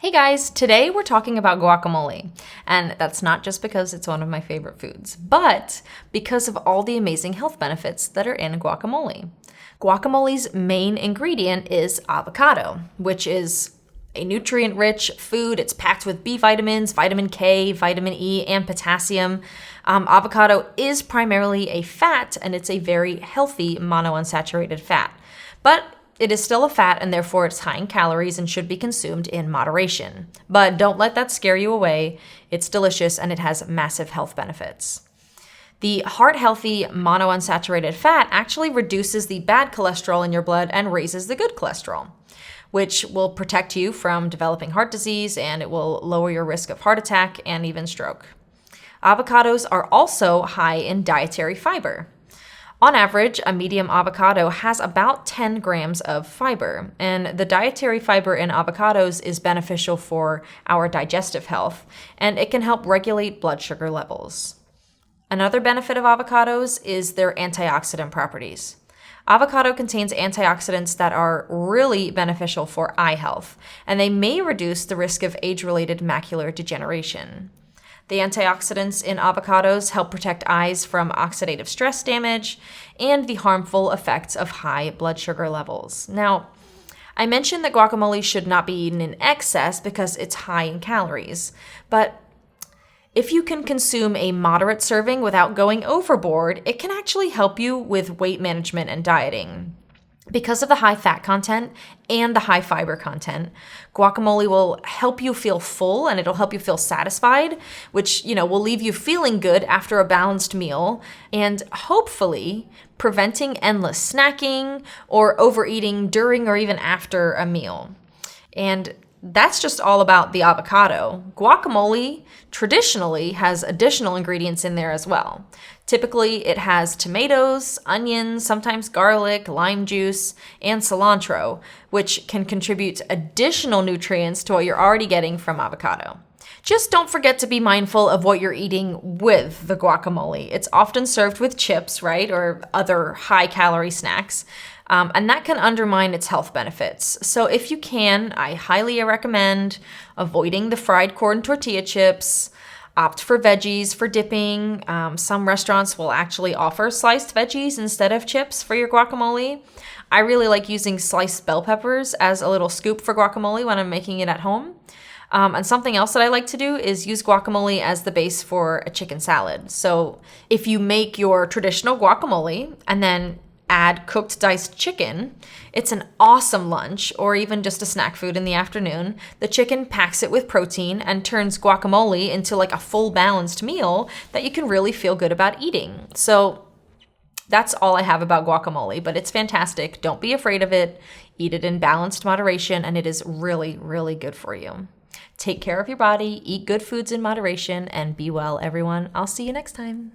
Hey guys, today we're talking about guacamole, and that's not just because it's one of my favorite foods, but because of all the amazing health benefits that are in guacamole. Guacamole's main ingredient is avocado, which is a nutrient-rich food. It's packed with B vitamins, vitamin K, vitamin E, and potassium. Avocado is primarily a fat, and it's a very healthy monounsaturated fat. But it is still a fat, and therefore it's high in calories and should be consumed in moderation. But don't let that scare you away. It's delicious and it has massive health benefits. The heart-healthy monounsaturated fat actually reduces the bad cholesterol in your blood and raises the good cholesterol, which will protect you from developing heart disease, and it will lower your risk of heart attack and even stroke. Avocados are also high in dietary fiber. On average, a medium avocado has about 10 grams of fiber, and the dietary fiber in avocados is beneficial for our digestive health, and it can help regulate blood sugar levels. Another benefit of avocados is their antioxidant properties. Avocado contains antioxidants that are really beneficial for eye health, and they may reduce the risk of age-related macular degeneration. The antioxidants in avocados help protect eyes from oxidative stress damage and the harmful effects of high blood sugar levels. Now, I mentioned that guacamole should not be eaten in excess because it's high in calories, but if you can consume a moderate serving without going overboard, it can actually help you with weight management and dieting. Because of the high fat content and the high fiber content, guacamole will help you feel full and it'll help you feel satisfied, which, will leave you feeling good after a balanced meal and hopefully preventing endless snacking or overeating during or even after a meal. And that's just all about the avocado. Guacamole traditionally has additional ingredients in there as well. Typically, it has tomatoes, onions, sometimes garlic, lime juice, and cilantro, which can contribute additional nutrients to what you're already getting from avocado. Just don't forget to be mindful of what you're eating with the guacamole. It's often served with chips, right, or other high-calorie snacks. And that can undermine its health benefits. So if you can, I highly recommend avoiding the fried corn tortilla chips. Opt for veggies for dipping. Some restaurants will actually offer sliced veggies instead of chips for your guacamole. I really like using sliced bell peppers as a little scoop for guacamole when I'm making it at home. And something else that I like to do is use guacamole as the base for a chicken salad. So if you make your traditional guacamole and then add cooked diced chicken, it's an awesome lunch or even just a snack food in the afternoon. The chicken packs it with protein and turns guacamole into like a full balanced meal that you can really feel good about eating. So that's all I have about guacamole, but it's fantastic. Don't be afraid of it. Eat it in balanced moderation, and it is really, really good for you. Take care of your body, eat good foods in moderation, and be well, everyone. I'll see you next time.